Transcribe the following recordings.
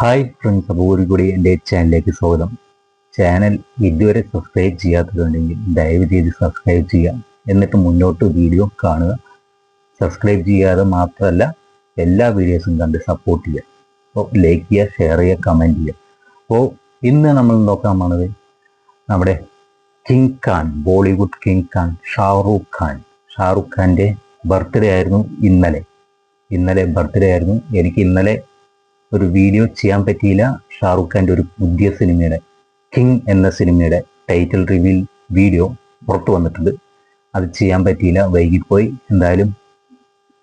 Hi friends, അപ്പോൾ കൂടി എൻ്റെ ചാനലിലേക്ക് സ്വാഗതം. ചാനൽ ഇതുവരെ സബ്സ്ക്രൈബ് ചെയ്യാത്തതുണ്ടെങ്കിൽ ദയവ് ചെയ്ത് സബ്സ്ക്രൈബ് ചെയ്യുക, എന്നിട്ട് മുന്നോട്ട് വീഡിയോ കാണുക. സബ്സ്ക്രൈബ് ചെയ്യാതെ മാത്രമല്ല എല്ലാ വീഡിയോസും കണ്ട് സപ്പോർട്ട് ചെയ്യുക. അപ്പോൾ ലൈക്ക് ചെയ്യുക, ഷെയർ ചെയ്യുക, കമൻറ്റ് ചെയ്യുക. അപ്പോൾ ഇന്ന് നമ്മൾ നോക്കാൻ പോണത് നമ്മുടെ കിങ് ഖാൻ, ബോളിവുഡ് കിങ് ഖാൻ ഷാറൂഖ് ഖാൻ്റെ ബർത്ത്ഡേ ആയിരുന്നു ഇന്നലെ ബർത്ത്ഡേ ആയിരുന്നു. എനിക്ക് ഇന്നലെ ഒരു വീഡിയോ ചെയ്യാൻ പറ്റിയില്ല. ഷാറൂഖ് ഖാൻ്റെ ഒരു പുതിയ സിനിമയുടെ കിങ് എന്ന സിനിമയുടെ ടൈറ്റിൽ റിവീൽ വീഡിയോ പുറത്തു വന്നിട്ടുണ്ട്. അത് ചെയ്യാൻ പറ്റിയില്ല, വൈകിപ്പോയി. എന്തായാലും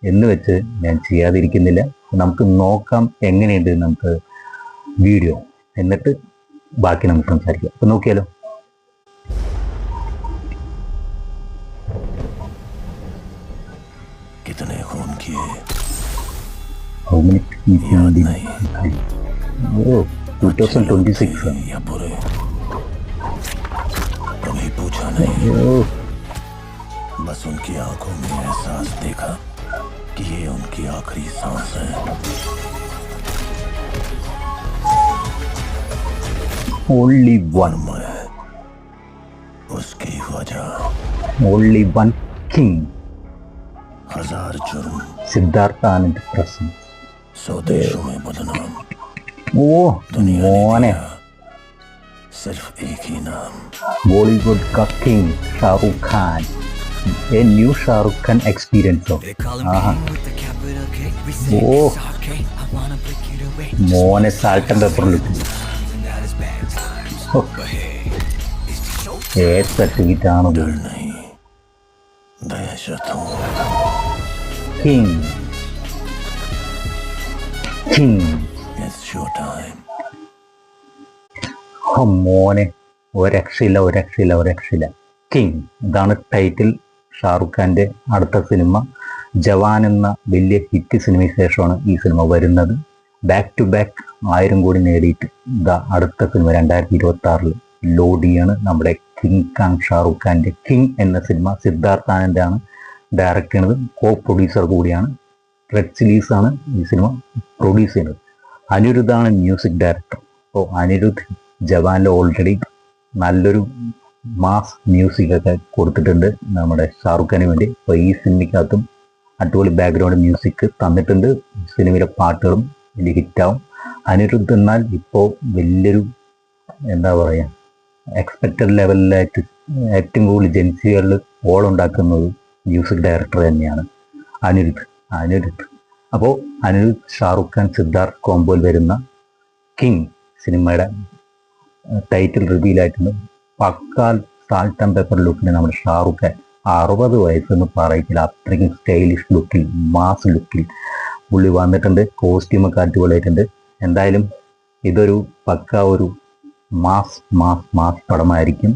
എന്ന് വെച്ച് ഞാൻ ചെയ്യാതിരിക്കുന്നില്ല. നമുക്ക് നോക്കാം എങ്ങനെയുണ്ട് നമുക്ക് വീഡിയോ, എന്നിട്ട് ബാക്കി നമുക്ക് സംസാരിക്കാം. അപ്പം നോക്കിയാലോ. कितने खून किए याद नहीं। 2026 या बुरे कभी पूछा नहीं, बस उनकी आंखों में एहसास देखा कि ये उनकी आखिरी सांस है. Only one, उसकी वजह only one king. हजार जुर्म, सिद्धार्थ आनंद प्रसन्न. 100 देशों में बदनाम, दुनिया ने सिर्फ एक ही नाम, बॉलीवुड का king Shahrukh Khan. A new Shahrukh Khan experience हो. मोने salt and paper look certificate डर नहीं दहशत हो. King It's your time. മോനെ ഒരക്ഷയില്ല. കിങ്, ഇതാണ് ടൈറ്റിൽ. ഷാറുഖ് ഖാൻ്റെ അടുത്ത സിനിമ ജവാൻ എന്ന വലിയ ഹിറ്റ് സിനിമയ്ക്ക് ശേഷമാണ് ഈ സിനിമ വരുന്നത്. ബാക്ക് ടു ബാക്ക് 1000 കോടി നേടിയിട്ട് അടുത്ത സിനിമ 2026 ലോഡ് ചെയ്യാണ് നമ്മുടെ കിങ് ഖാൻ. ഷാറുഖ് ഖാൻ്റെ കിങ് എന്ന സിനിമ സിദ്ധാർത്ഥ് ആനന്ദാണ് ഡയറക്റ്റ് ചെയ്യുന്നത്, കോ പ്രൊഡ്യൂസർ കൂടിയാണ്. റെഡ് ചില്ലീസാണ് ഈ സിനിമ പ്രൊഡ്യൂസ് ചെയ്യുന്നത്. അനിരുദ്ധാണ് മ്യൂസിക് ഡയറക്ടർ. അപ്പോൾ അനിരുദ്ധ് ജവാനിൽ ഓൾറെഡി നല്ലൊരു മാസ് മ്യൂസിക്കൊക്കെ കൊടുത്തിട്ടുണ്ട് നമ്മുടെ ഷാറുഖ് ഖാന് വേണ്ടി. അപ്പോൾ ഈ സിനിമയ്ക്കകത്തും അടിപൊളി ബാക്ക്ഗ്രൗണ്ട് മ്യൂസിക് തന്നിട്ടുണ്ട്. സിനിമയിലെ പാട്ടുകളും വലിയ ഹിറ്റാവും. അനിരുദ്ധ് എന്നാൽ ഇപ്പോൾ വലിയൊരു എന്താ പറയുക, എക്സ്പെക്റ്റഡ് ലെവലിലായിട്ട് ഏറ്റവും കൂടുതൽ ജൻസികളിൽ ഓളുണ്ടാക്കുന്നത് മ്യൂസിക് ഡയറക്ടർ തന്നെയാണ് അനിരുദ്ധ്. അപ്പോൾ അനിരുദ്ധ് ഷാറുഖ് ഖാൻ സിദ്ധാർത്ഥ് കോംബോയിൽ വരുന്ന കിങ് സിനിമയുടെ ടൈറ്റിൽ റിവീലായിട്ടുണ്ട്. പക്കാൽ സാൾട്ട് ആൻഡ് പേപ്പർ ലുക്കിന് നമ്മുടെ ഷാറുഖ് ഖാൻ 60 വയസ്സെന്ന് പറയില്ല, അത്രയ്ക്കും സ്റ്റൈലിഷ് ലുക്കിൽ, മാസ് ലുക്കിൽ പുള്ളി വന്നിട്ടുണ്ട്. കോസ്റ്റ്യൂമൊക്കെ അടിപൊളിയായിട്ടുണ്ട്. എന്തായാലും ഇതൊരു ഒരു മാസ് പടമായിരിക്കും.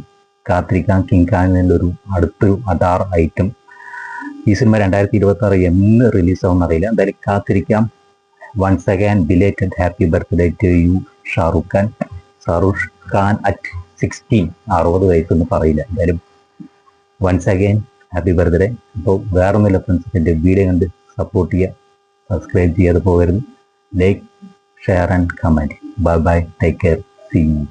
കാത്തിരിക്കാം. കിങ് ഖാനിൻ്റെ അടുത്തൊരു അഡാർ ഐറ്റം. ഈ സിനിമ 2026 എന്ന് റിലീസാവുമെന്ന് അറിയില്ല. എന്തായാലും കാത്തിരിക്കാം. Once again belated happy birthday to you Shahrukh Khan at 16. 60 വയസ്സൊന്നും പറയില്ല. എന്തായാലും വൺസ് അഗൈൻ ഹാപ്പി ബർത്ത്ഡേ. അപ്പോൾ വേറൊന്നുമില്ല ഫ്രണ്ട്സ്, എൻ്റെ വീഡിയോ കണ്ട് സപ്പോർട്ട് ചെയ്യുക, സബ്സ്ക്രൈബ് ചെയ്യാതെ പോകരുത്. Like, share and comment. Bye, take care, see U.